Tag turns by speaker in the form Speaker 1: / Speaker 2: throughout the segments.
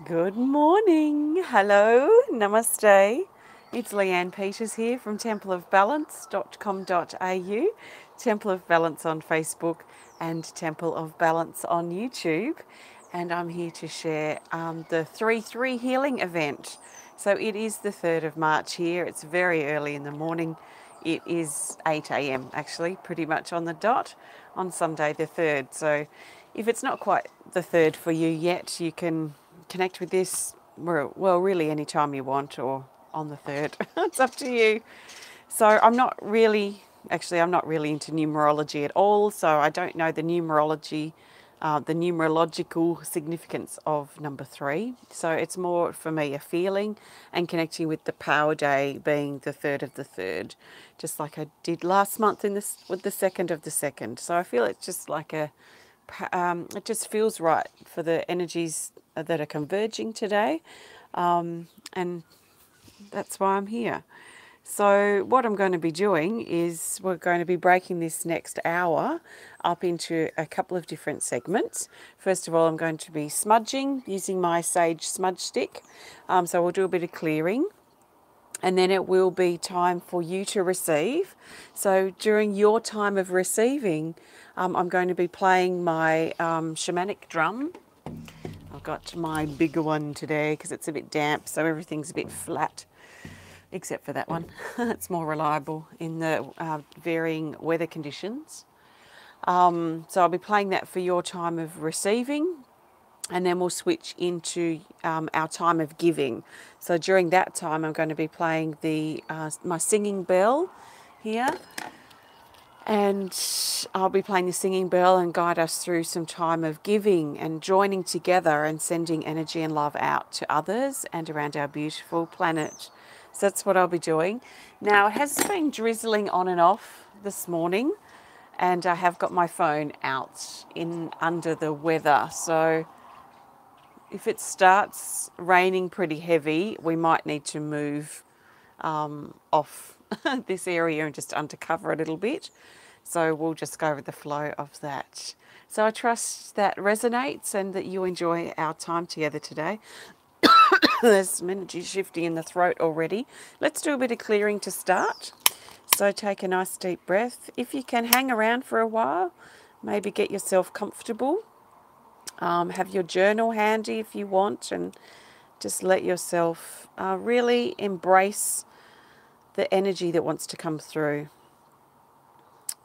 Speaker 1: Good morning. Hello. Namaste. It's Leanne Peters here from templeofbalance.com.au, Temple of Balance on Facebook and Temple of Balance on YouTube. And I'm here to share the 3-3 healing event. So it is the 3rd of March here. It's very early in the morning. It is 8 a.m. actually, pretty much on the dot on Sunday the 3rd. So if it's not quite the 3rd for you yet, you can connect with this, well, really any time you want or on the 3rd. It's up to you. So I'm not really into numerology at all. So I don't know the numerological significance of number 3. So it's more for me a feeling and connecting with the power day being the 3rd of the 3rd, just like I did last month with the 2nd of the 2nd. So I feel it's just like it just feels right for the energies that are converging today, and that's why I'm here. So what I'm going to be doing is we're going to be breaking this next hour up into a couple of different segments. First of all, I'm going to be smudging using my Sage smudge stick. So we'll do a bit of clearing. And then it will be time for you to receive. So during your time of receiving, I'm going to be playing my shamanic drum. I've got my bigger one today because it's a bit damp, so everything's a bit flat, except for that one. It's more reliable in the varying weather conditions. So I'll be playing that for your time of receiving, and then we'll switch into our time of giving. So during that time, I'm going to be playing my singing bell here, and I'll be playing the singing bell and guide us through some time of giving and joining together and sending energy and love out to others and around our beautiful planet. So that's what I'll be doing. Now, it has been drizzling on and off this morning, and I have got my phone out under the weather. So if it starts raining pretty heavy, we might need to move off this area and just undercover a little bit. So we'll just go with the flow of that. So I trust that resonates and that you enjoy our time together today. There's some energy shifting in the throat already. Let's do a bit of clearing to start. So take a nice deep breath. If you can hang around for a while, maybe get yourself comfortable. Have your journal handy if you want, and just let yourself really embrace the energy that wants to come through.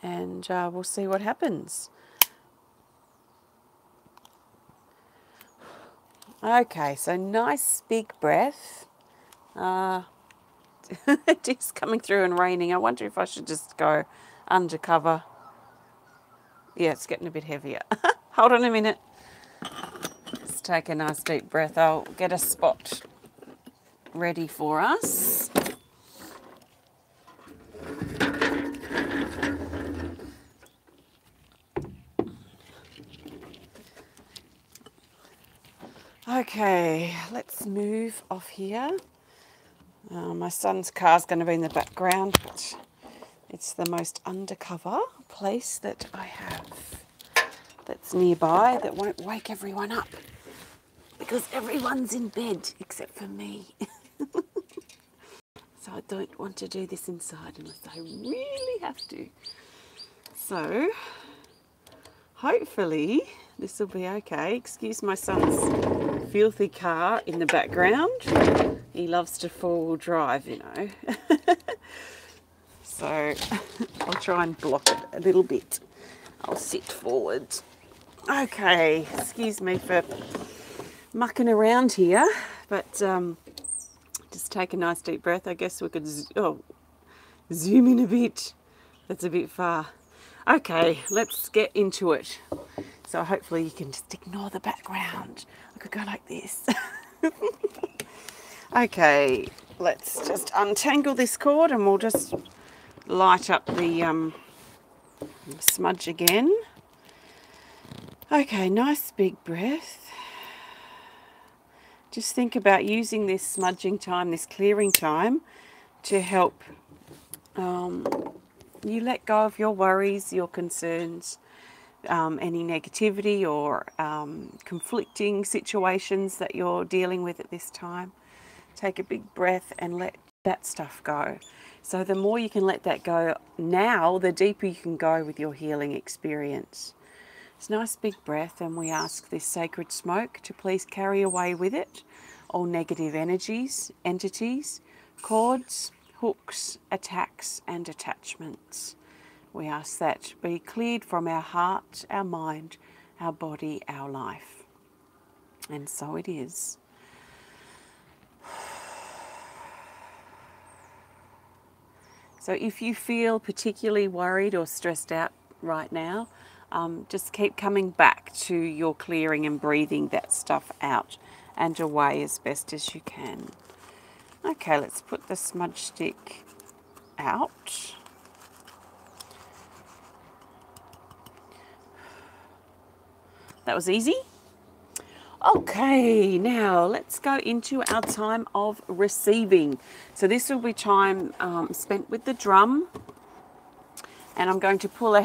Speaker 1: And we'll see what happens. Okay, so nice big breath. It is coming through and raining. I wonder if I should just go undercover. Yeah, it's getting a bit heavier. Hold on a minute. Let's take a nice deep breath. I'll get a spot ready for us. Okay, let's move off here. My son's car's going to be in the background, but it's the most undercover place that I have that's nearby that won't wake everyone up, because everyone's in bed except for me. So I don't want to do this inside unless I really have to. So hopefully this will be okay. Excuse my son's filthy car in the background. He loves to four-wheel drive, you know. So I'll try and block it a little bit. I'll sit forward. Okay, excuse me for mucking around here, but just take a nice deep breath. I guess we could zoom in a bit. That's a bit far. Okay, let's get into it. So hopefully you can just ignore the background. I could go like this. Okay, let's just untangle this cord and we'll just light up the smudge again. Okay, nice big breath. Just think about using this smudging time, this clearing time, to help you let go of your worries, your concerns, any negativity or conflicting situations that you're dealing with at this time. Take a big breath and let that stuff go. So the more you can let that go now, the deeper you can go with your healing experience. It's a nice big breath, and we ask this sacred smoke to please carry away with it all negative energies, entities, cords, hooks, attacks and attachments. We ask that be cleared from our heart, our mind, our body, our life. And so it is. So if you feel particularly worried or stressed out right now, just keep coming back to your clearing and breathing that stuff out and away as best as you can. Okay, let's put the smudge stick out. That was easy. Okay, now let's go into our time of receiving. So this will be time spent with the drum, and I'm going to pull a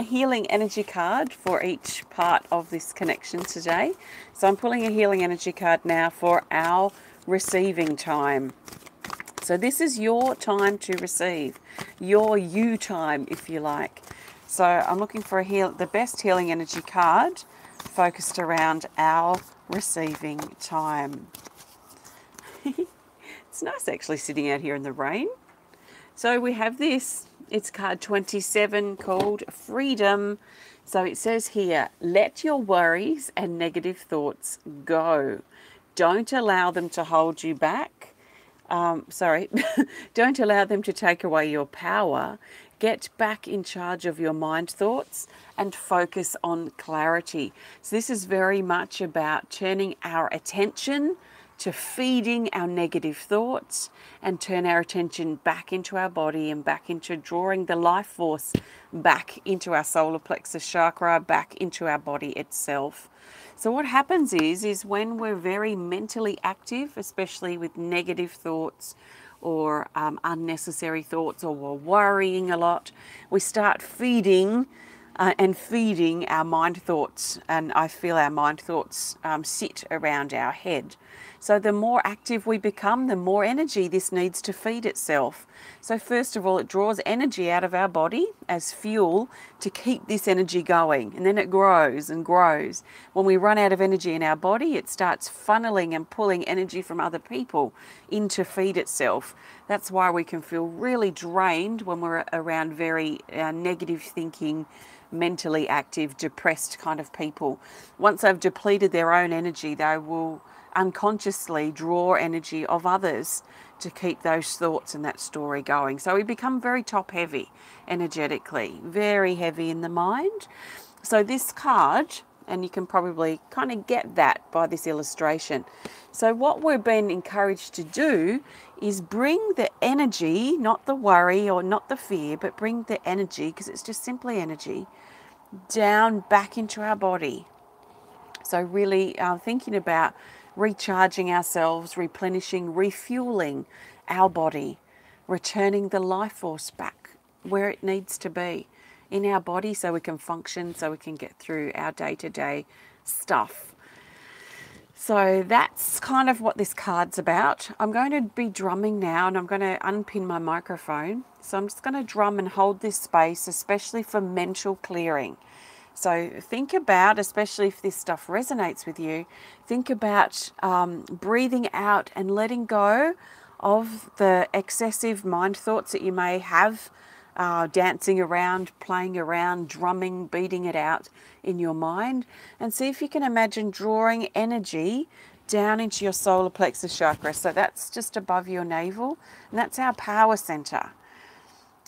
Speaker 1: healing energy card for each part of this connection today. So I'm pulling a healing energy card now for our receiving time. So this is your time to receive, your you time, if you like. So I'm looking for the best healing energy card focused around our receiving time. It's nice actually sitting out here in the rain. So we have this, it's card 27 called Freedom. So it says here, let your worries and negative thoughts go. Don't allow them to hold you back. Don't allow them to take away your power. Get back in charge of your mind thoughts and focus on clarity. So this is very much about turning our attention to feeding our negative thoughts and turn our attention back into our body and back into drawing the life force back into our solar plexus chakra, back into our body itself. So what happens is when we're very mentally active, especially with negative thoughts or unnecessary thoughts, or we're worrying a lot, we start feeding our mind thoughts, and I feel our mind thoughts sit around our head. So the more active we become, the more energy this needs to feed itself. So first of all, it draws energy out of our body as fuel to keep this energy going, and then it grows and grows. When we run out of energy in our body, it starts funneling and pulling energy from other people in to feed itself. That's why we can feel really drained when we're around very negative thinking, mentally active, depressed kind of people. Once they've depleted their own energy, they will unconsciously draw energy of others to keep those thoughts and that story going. So we become very top heavy energetically, very heavy in the mind. So this card, and you can probably kind of get that by this illustration. So what we've been encouraged to do is bring the energy, not the worry or not the fear, but bring the energy, because it's just simply energy, down back into our body. So really thinking about recharging ourselves, replenishing, refueling our body, returning the life force back where it needs to be in our body so we can function, so we can get through our day-to-day stuff. So that's kind of what this card's about. I'm going to be drumming now, and I'm going to unpin my microphone. So I'm just going to drum and hold this space, especially for mental clearing. So think about, especially if this stuff resonates with you, think about breathing out and letting go of the excessive mind thoughts that you may have, dancing around, playing around, drumming, beating it out in your mind. And see if you can imagine drawing energy down into your solar plexus chakra. So that's just above your navel, and that's our power center.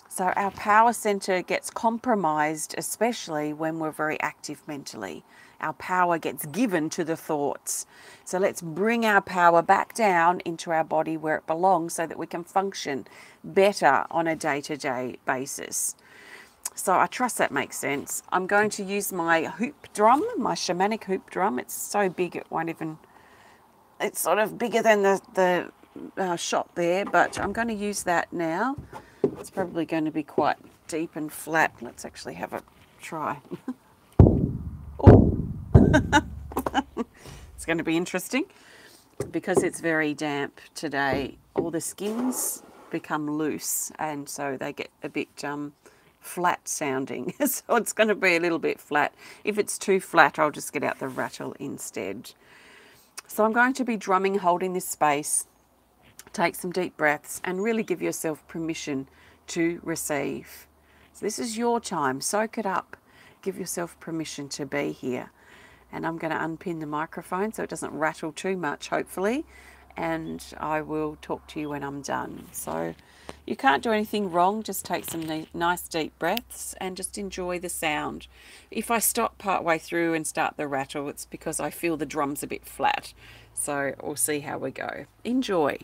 Speaker 1: So our power center gets compromised, especially when we're very active mentally. Our power gets given to the thoughts. So let's bring our power back down into our body where it belongs so that we can function better on a day-to-day basis. So I trust that makes sense. I'm going to use my hoop drum, my shamanic hoop drum. It's so big it won't even, it's sort of bigger than the shot there, but I'm going to use that now. It's probably going to be quite deep and flat. Let's actually have a try. Oh, it's going to be interesting because it's very damp today. All the skins become loose and so they get a bit flat sounding. So it's going to be a little bit flat. If it's too flat, I'll just get out the rattle instead. So I'm going to be drumming, holding this space. Take some deep breaths and really give yourself permission to receive. So this is your time. Soak it up. Give yourself permission to be here. And I'm going to unpin the microphone so it doesn't rattle too much, hopefully. And I will talk to you when I'm done. So you can't do anything wrong. Just take some nice deep breaths and just enjoy the sound. If I stop partway through and start the rattle, it's because I feel the drum's a bit flat. So we'll see how we go. Enjoy.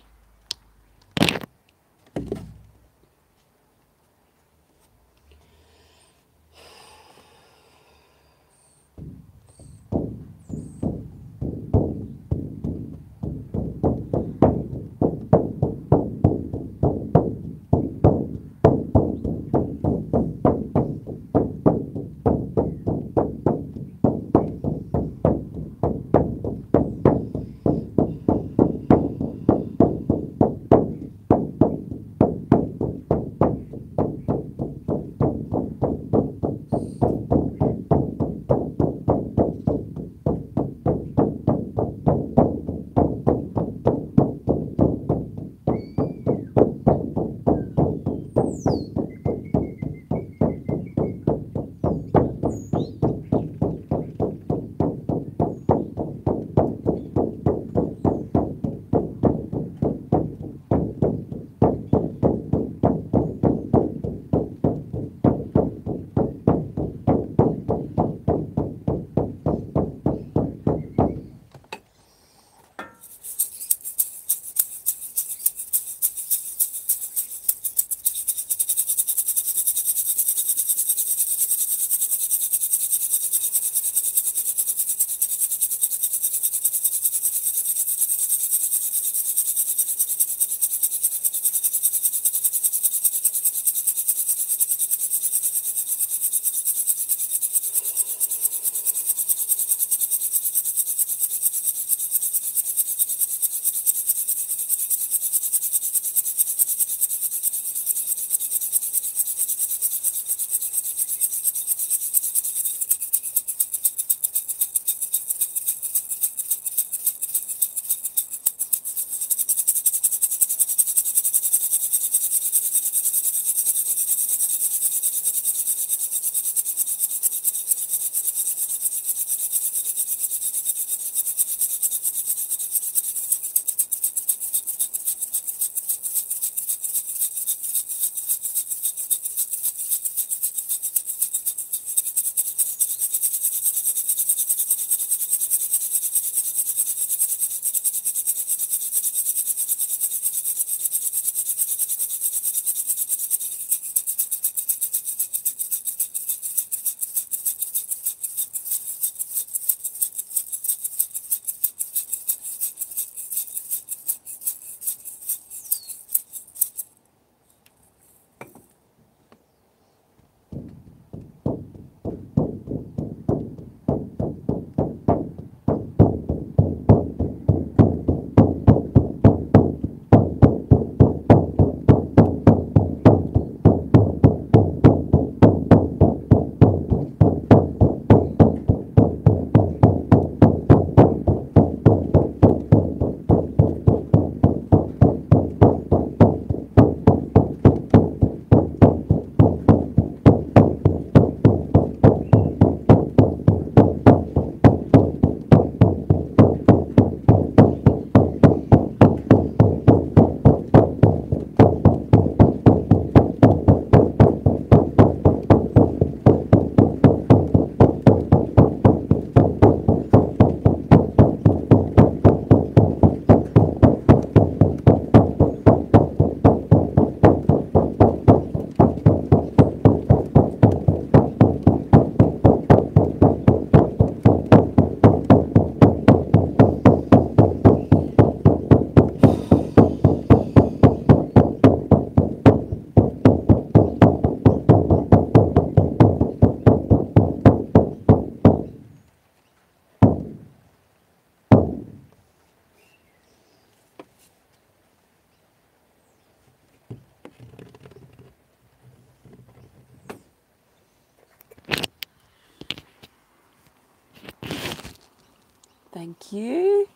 Speaker 1: Thank you.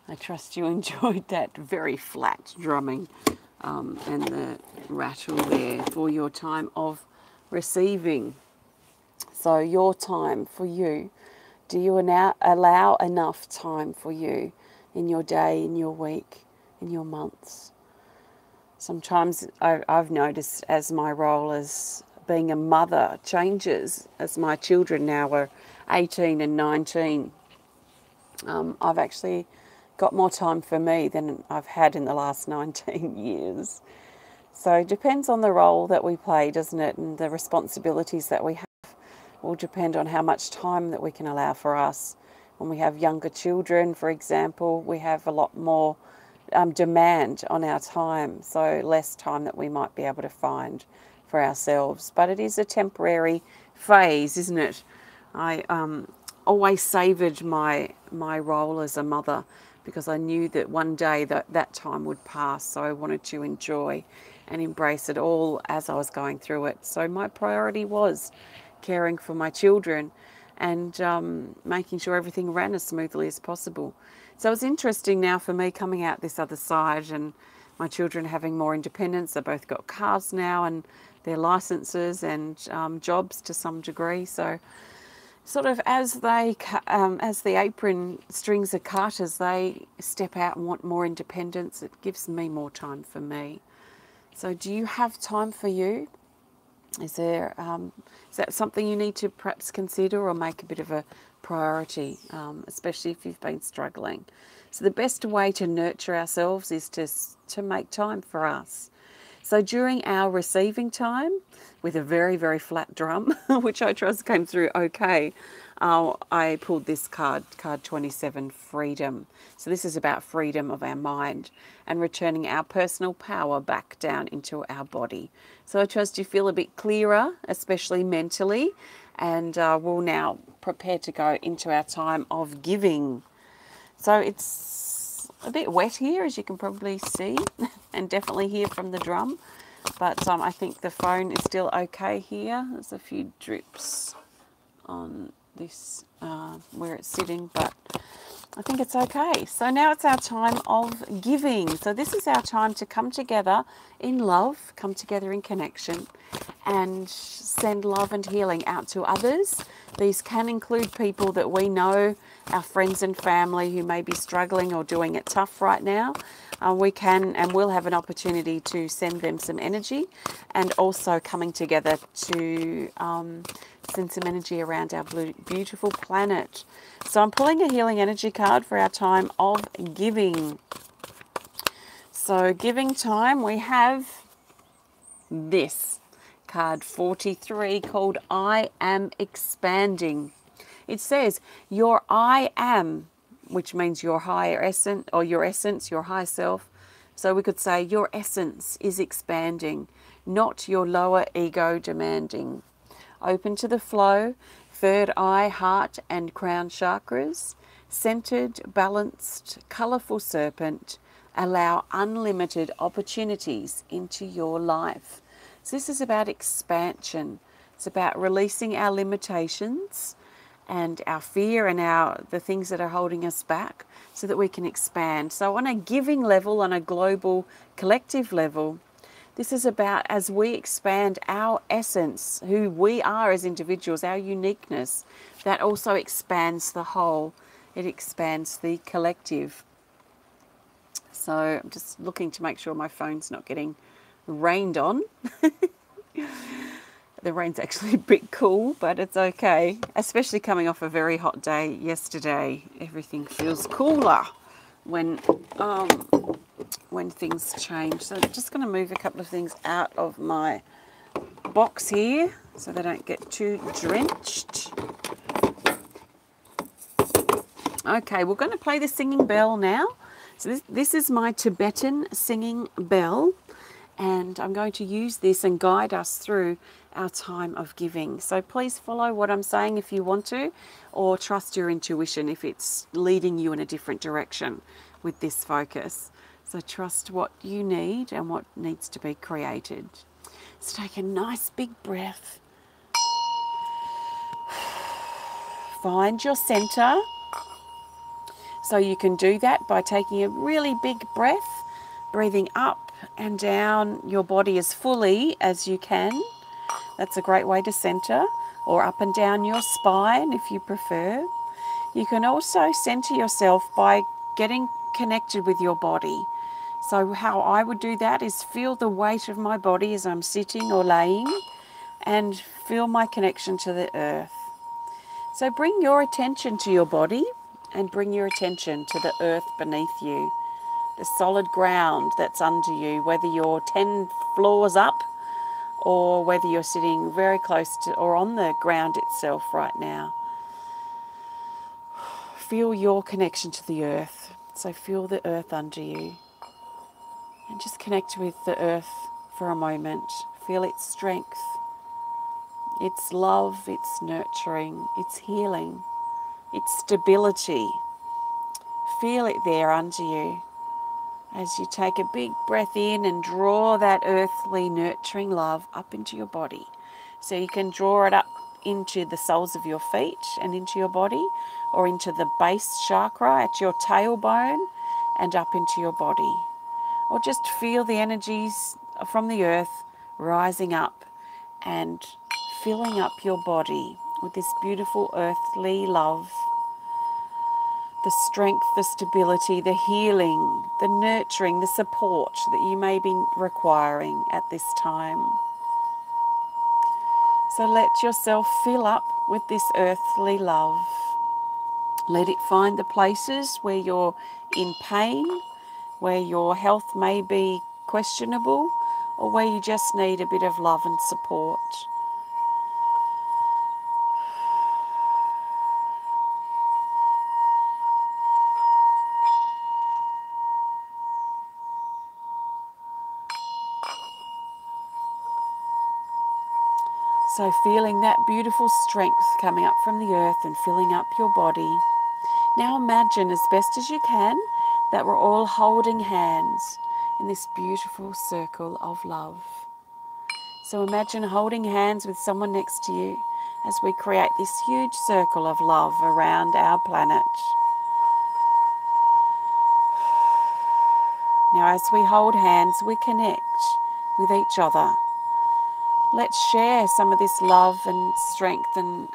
Speaker 1: I trust you enjoyed that very flat drumming and the rattle there for your time of receiving. So your time for you, do you now allow enough time for you in your day, in your week, in your months? Sometimes I've noticed as my role as being a mother changes, as my children now are 18 and 19, I've actually got more time for me than I've had in the last 19 years. So it depends on the role that we play, doesn't it? And the responsibilities that we have will depend on how much time that we can allow for us. When we have younger children, for example, we have a lot more demand on our time, so less time that we might be able to find for ourselves. But it is a temporary phase, isn't it? I always savoured my role as a mother because I knew that one day that time would pass, so I wanted to enjoy and embrace it all as I was going through it. So my priority was caring for my children and making sure everything ran as smoothly as possible. So it's interesting now for me coming out this other side and my children having more independence. They've both got cars now and their licenses and jobs to some degree. So sort of as the apron strings are cut, as they step out and want more independence, it gives me more time for me. So do you have time for you? Is that something you need to perhaps consider or make a bit of a priority, especially if you've been struggling? So the best way to nurture ourselves is to make time for us. So during our receiving time, with a very, very flat drum, which I trust came through okay, I pulled this card 27, Freedom. So this is about freedom of our mind and returning our personal power back down into our body. So I trust you feel a bit clearer, especially mentally, and we'll now prepare to go into our time of giving. So it's a bit wet here, as you can probably see, and definitely hear from the drum. But I think the phone is still okay here. There's a few drips on this where it's sitting, but I think it's okay. So now it's our time of giving. So this is our time to come together in love, come together in connection, and send love and healing out to others. These can include people that we know, our friends and family who may be struggling or doing it tough right now. We can and will have an opportunity to send them some energy, and also coming together to send some energy around our beautiful planet. So I'm pulling a healing energy card for our time of giving. So giving time, we have this card 43 called I Am Expanding. It says your I am, which means your higher essence or your essence, your high self. So we could say your essence is expanding, not your lower ego demanding. Open to the flow, third eye, heart and crown chakras, centered, balanced, colorful serpent, allow unlimited opportunities into your life. So this is about expansion. It's about releasing our limitations and our fear and the things that are holding us back so that we can expand. So on a giving level, on a global collective level, this is about as we expand our essence, who we are as individuals, our uniqueness, that also expands the whole. It expands the collective. So I'm just looking to make sure my phone's not getting rained on. The rain's actually a bit cool, but it's okay. Especially coming off a very hot day yesterday. Everything feels cooler when things change. So I'm just going to move a couple of things out of my box here so they don't get too drenched. Okay, we're going to play the singing bell now. So this is my Tibetan singing bell, and I'm going to use this and guide us through our time of giving. So please follow what I'm saying if you want to, or trust your intuition if it's leading you in a different direction with this focus. So trust what you need and what needs to be created. So take a nice big breath. Find your center. So you can do that by taking a really big breath, breathing up and down your body as fully as you can. That's a great way to center, or up and down your spine if you prefer. You can also center yourself by getting connected with your body. So how I would do that is feel the weight of my body as I'm sitting or laying, and feel my connection to the earth. So bring your attention to your body and bring your attention to the earth beneath you, the solid ground that's under you, whether you're 10 floors up or whether you're sitting very close to or on the ground itself right now. Feel your connection to the earth. So feel the earth under you and just connect with the earth for a moment. Feel its strength, its love, its nurturing, its healing, its stability. Feel it there under you as you take a big breath in and draw that earthly nurturing love up into your body. So you can draw it up into the soles of your feet and into your body, or into the base chakra at your tailbone and up into your body. Or just feel the energies from the earth rising up and filling up your body with this beautiful earthly love. The strength, the stability, the healing, the nurturing, the support that you may be requiring at this time. So let yourself fill up with this earthly love. Let it find the places where you're in pain, where your health may be questionable, or where you just need a bit of love and support. So feeling that beautiful strength coming up from the earth and filling up your body. Now imagine as best as you can that we're all holding hands in this beautiful circle of love. So imagine holding hands with someone next to you as we create this huge circle of love around our planet. Now as we hold hands, we connect with each other. Let's share some of this love and strength and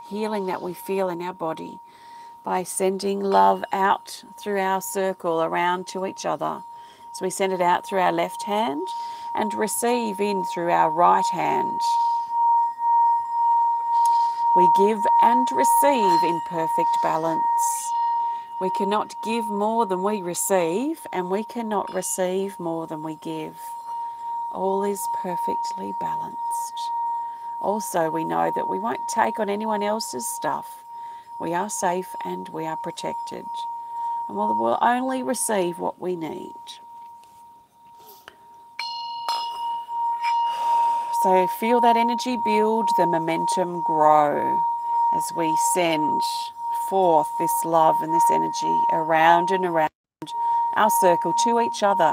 Speaker 1: healing that we feel in our body by sending love out through our circle around to each other. So we send it out through our left hand and receive in through our right hand. We give and receive in perfect balance. We cannot give more than we receive, and we cannot receive more than we give. All is perfectly balanced. Also, we know that we won't take on anyone else's stuff. We are safe and we are protected. And we'll only receive what we need. So feel that energy build, the momentum grow as we send forth this love and this energy around and around our circle to each other.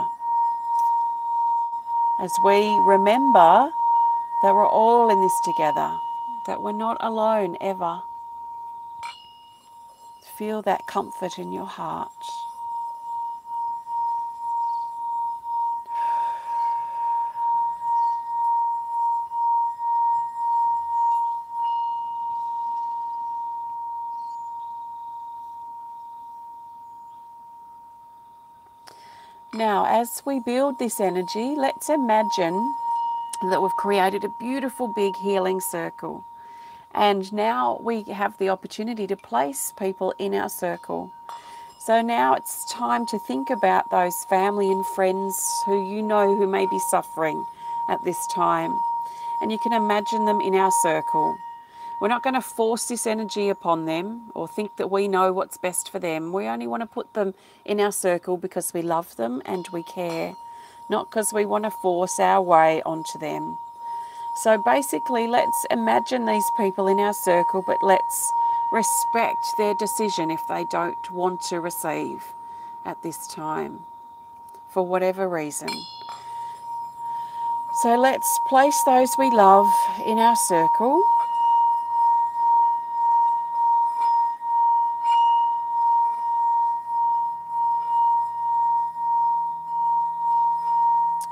Speaker 1: As we remember that we're all in this together, that we're not alone ever. Feel that comfort in your heart. Now, as we build this energy, let's imagine that we've created a beautiful big healing circle. And now we have the opportunity to place people in our circle. So now it's time to think about those family and friends who you know who may be suffering at this time. And you can imagine them in our circle. We're not going to force this energy upon them or think that we know what's best for them. We only want to put them in our circle because we love them and we care, not because we want to force our way onto them. So basically, let's imagine these people in our circle, but let's respect their decision if they don't want to receive at this time, for whatever reason. So let's place those we love in our circle.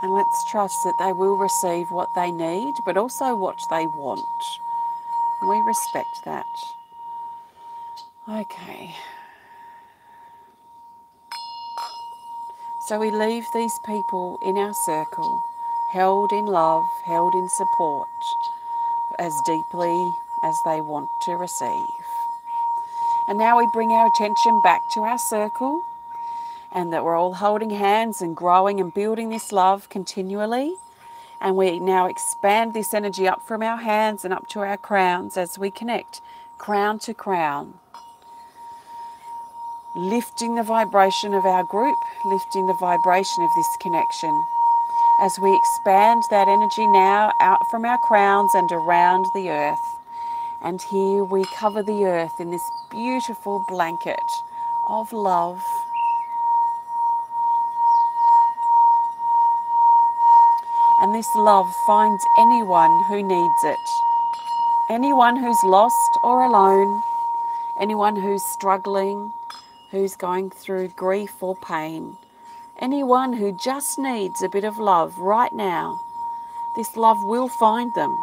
Speaker 1: And let's trust that they will receive what they need, but also what they want. And we respect that. Okay. So we leave these people in our circle, held in love, held in support, as deeply as they want to receive. And now we bring our attention back to our circle, and that we're all holding hands and growing and building this love continually. And we now expand this energy up from our hands and up to our crowns as we connect crown to crown. Lifting the vibration of our group, lifting the vibration of this connection. As we expand that energy now out from our crowns and around the earth. And here we cover the earth in this beautiful blanket of love. And this love finds anyone who needs it. Anyone who's lost or alone, anyone who's struggling, who's going through grief or pain, anyone who just needs a bit of love right now, this love will find them.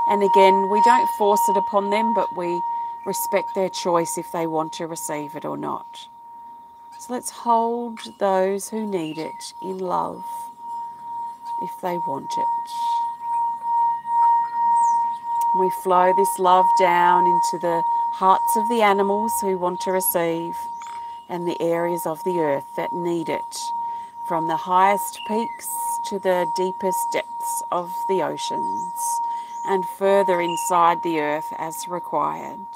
Speaker 1: And again, we don't force it upon them, but we respect their choice if they want to receive it or not. So let's hold those who need it in love if they want it. We flow this love down into the hearts of the animals who want to receive and the areas of the earth that need it, from the highest peaks to the deepest depths of the oceans and further inside the earth as required.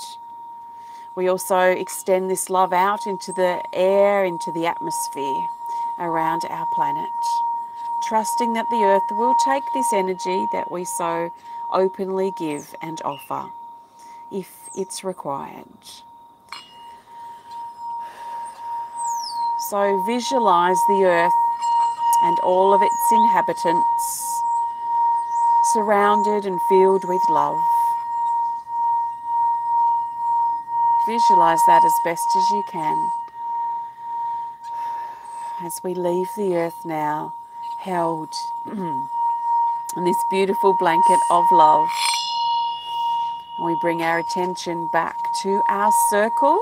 Speaker 1: We also extend this love out into the air, into the atmosphere around our planet, trusting that the earth will take this energy that we so openly give and offer, if it's required. So visualize the earth and all of its inhabitants surrounded and filled with love. Visualize that as best as you can. As we leave the earth now, held in this beautiful blanket of love, we bring our attention back to our circle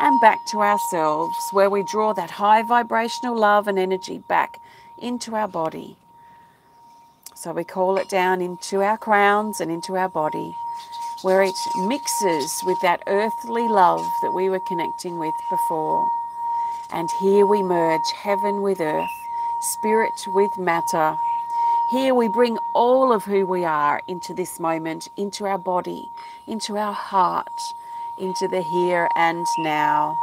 Speaker 1: and back to ourselves, where we draw that high vibrational love and energy back into our body. So we call it down into our crowns and into our body, where it mixes with that earthly love that we were connecting with before. And here we merge heaven with earth, spirit with matter. Here we bring all of who we are into this moment, into our body, into our heart, into the here and now.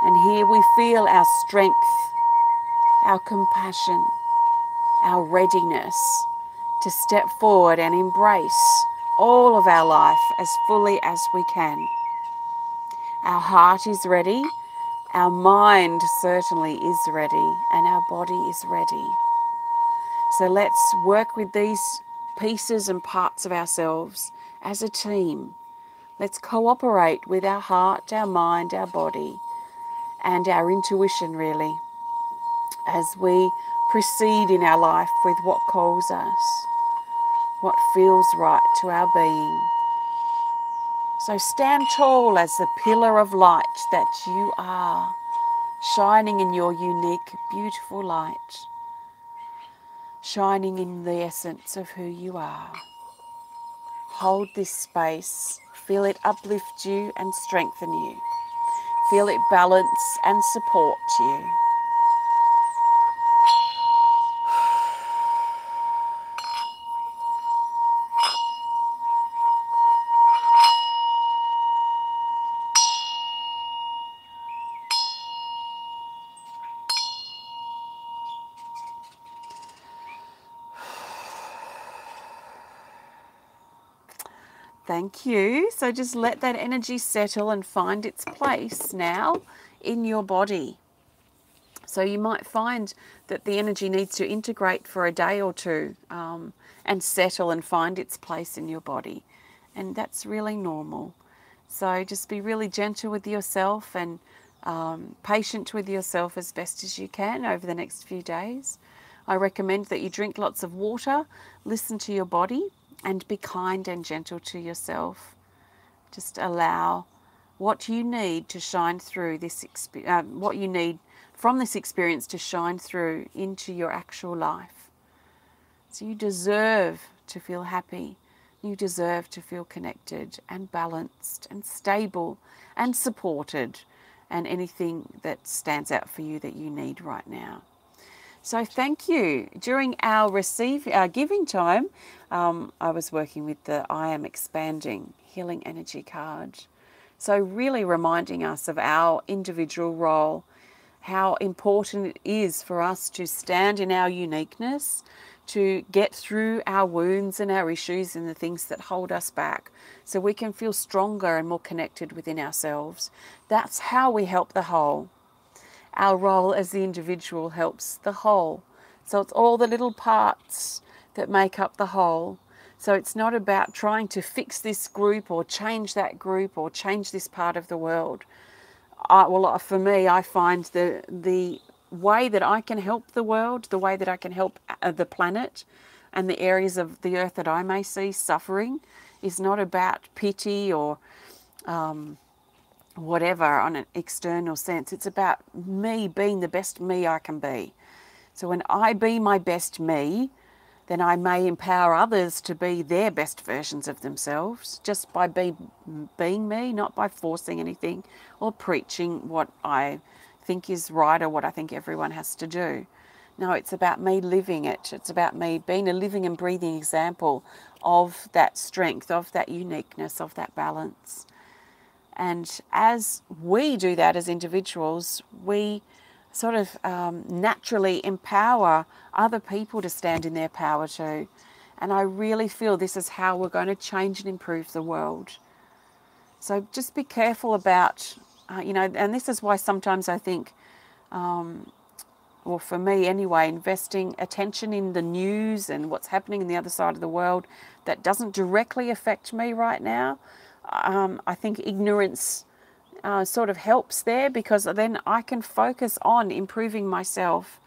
Speaker 1: And here we feel our strength, our compassion, our readiness to step forward and embrace all of our life as fully as we can. Our heart is ready, our mind certainly is ready, and our body is ready. So let's work with these pieces and parts of ourselves as a team. Let's cooperate with our heart, our mind, our body, and our intuition, really, as we proceed in our life with what calls us, what feels right to our being. So stand tall as the pillar of light that you are, shining in your unique, beautiful light, shining in the essence of who you are. Hold this space, feel it uplift you and strengthen you. Feel it balance and support you. Thank you. So just let that energy settle and find its place now in your body. So you might find that the energy needs to integrate for a day or two and settle and find its place in your body. And that's really normal. So just be really gentle with yourself and patient with yourself as best as you can over the next few days. I recommend that you drink lots of water, listen to your body, and be kind and gentle to yourself. Just allow what you need to shine through this what you need from this experience to shine through into your actual life. So you deserve to feel happy. You deserve to feel connected and balanced and stable and supported, and anything that stands out for you that you need right now. So thank you. During our giving time, I was working with the I Am Expanding Healing Energy card. So really reminding us of our individual role, how important it is for us to stand in our uniqueness, to get through our wounds and our issues and the things that hold us back so we can feel stronger and more connected within ourselves. That's how we help the whole. Our role as the individual helps the whole. So it's all the little parts that make up the whole. So it's not about trying to fix this group or change that group or change this part of the world. For me, I find the way that I can help the world, the way that I can help the planet and the areas of the earth that I may see suffering is not about pity or whatever on an external sense. It's about me being the best me I can be. So when I be my best me, then I may empower others to be their best versions of themselves just by being me, not by forcing anything or preaching what I think is right or what I think everyone has to do. No, it's about me living it. It's about me being a living and breathing example of that strength, of that uniqueness, of that balance. And as we do that as individuals, we sort of naturally empower other people to stand in their power too. And I really feel this is how we're going to change and improve the world. So just be careful about, and this is why sometimes I think, or for me anyway, investing attention in the news and what's happening in the other side of the world that doesn't directly affect me right now. I think ignorance sort of helps there, because then I can focus on improving myself,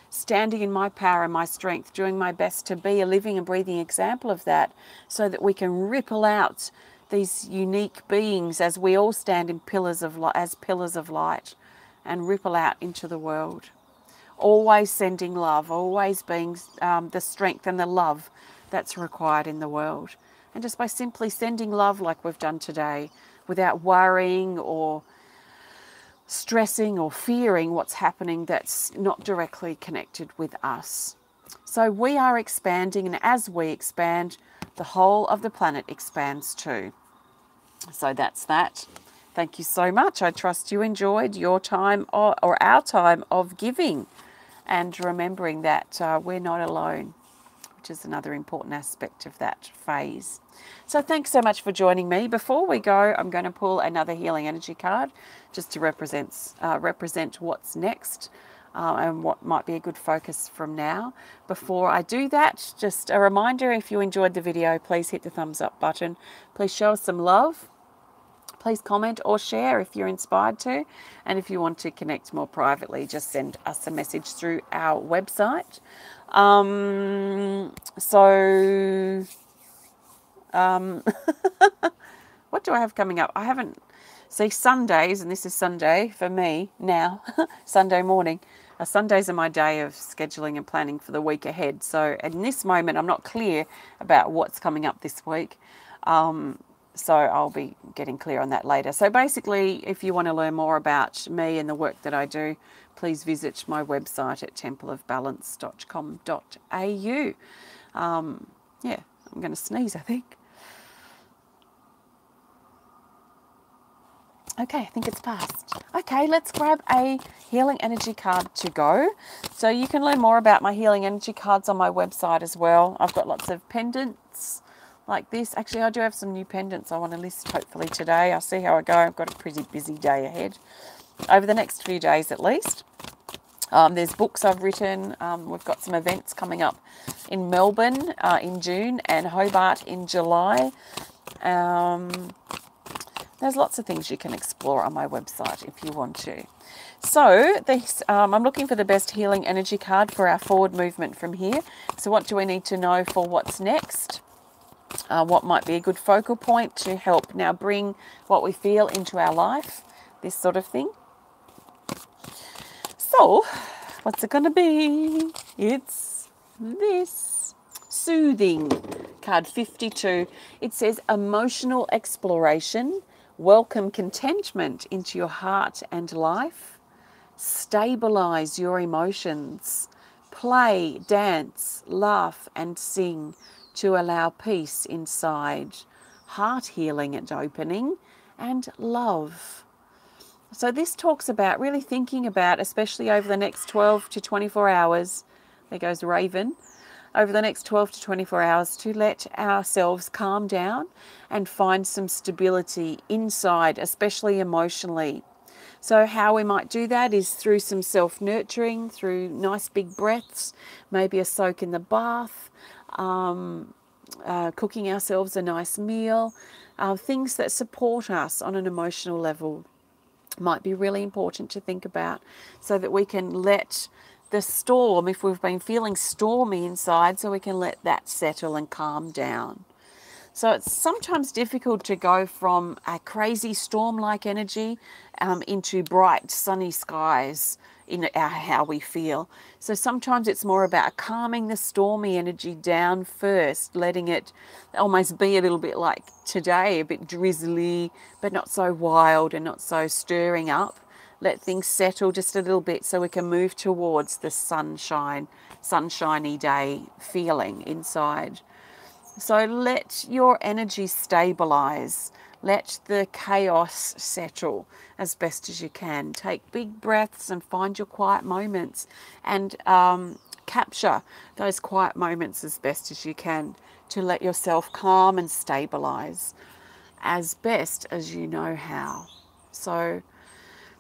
Speaker 1: standing in my power and my strength, doing my best to be a living and breathing example of that, so that we can ripple out these unique beings as we all stand in pillars of light and ripple out into the world. Always sending love, always being the strength and the love that's required in the world. And just by simply sending love like we've done today, without worrying or stressing or fearing what's happening that's not directly connected with us. So we are expanding, and as we expand, the whole of the planet expands too. So that's that. Thank you so much. I trust you enjoyed your time or our time of giving, and remembering that we're not alone, which is another important aspect of that phase. So thanks so much for joining me. Before we go, I'm going to pull another healing energy card just to represent what's next and what might be a good focus from now. Before I do that, just a reminder, if you enjoyed the video, please hit the thumbs up button. Please show us some love. Please comment or share if you're inspired to. And if you want to connect more privately, just send us a message through our website. What do I have coming up? I haven't... See, Sundays, and this is Sunday for me now, Sunday morning. Sundays are my day of scheduling and planning for the week ahead. So in this moment, I'm not clear about what's coming up this week. So I'll be getting clear on that later. So basically, if you want to learn more about me and the work that I do, please visit my website at templeofbalance.com.au. I'm going to sneeze, I think. Okay, I think it's passed. Okay, let's grab a healing energy card to go. So you can learn more about my healing energy cards on my website as well. I've got lots of pendants like this. Actually, I do have some new pendants I want to list hopefully today. I'll see how I go. I've got a pretty busy day ahead. Over the next few days at least. There's books I've written. We've got some events coming up in Melbourne in June and Hobart in July. There's lots of things you can explore on my website if you want to. So I'm looking for the best healing energy card for our forward movement from here. So what do we need to know for what's next? What might be a good focal point to help now bring what we feel into our life, this sort of thing. So, what's it going to be? It's this. Soothing. Card 52. It says emotional exploration. Welcome contentment into your heart and life. Stabilize your emotions. Play, dance, laugh and sing to allow peace inside. Heart healing and opening. And love. So this talks about really thinking about, especially over the next 12 to 24 hours, there goes Raven, over the next 12 to 24 hours to let ourselves calm down and find some stability inside, especially emotionally. So how we might do that is through some self-nurturing, through nice big breaths, maybe a soak in the bath, cooking ourselves a nice meal, things that support us on an emotional level might be really important to think about so that we can let the storm, if we've been feeling stormy inside, so we can let that settle and calm down. So it's sometimes difficult to go from a crazy storm-like energy into bright sunny skies in how we feel. So sometimes it's more about calming the stormy energy down first, letting it almost be a little bit like today, a bit drizzly, but not so wild and not so stirring up. Let things settle just a little bit so we can move towards the sunshiny day feeling inside. So let your energy stabilize. Let the chaos settle as best as you can. Take big breaths and find your quiet moments and capture those quiet moments as best as you can to let yourself calm and stabilize as best as you know how. So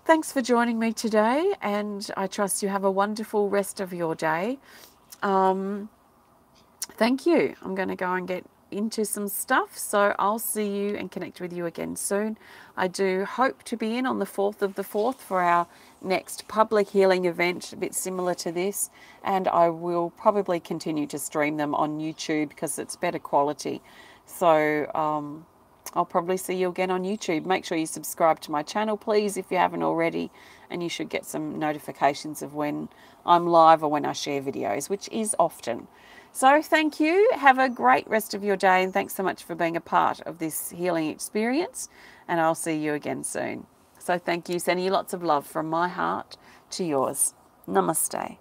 Speaker 1: thanks for joining me today, and I trust you have a wonderful rest of your day. Thank you. I'm going to go and get into some stuff, so I'll see you and connect with you again soon. I do hope to be in on the 4th of the 4th for our next public healing event, a bit similar to this, and I will probably continue to stream them on YouTube because it's better quality. So I'll probably see you again on YouTube. Make sure you subscribe to my channel, please, if you haven't already, and you should get some notifications of when I'm live or when I share videos, which is often. So thank you. Have a great rest of your day, and thanks so much for being a part of this healing experience, and I'll see you again soon. So thank you. Sending you lots of love from my heart to yours. Namaste.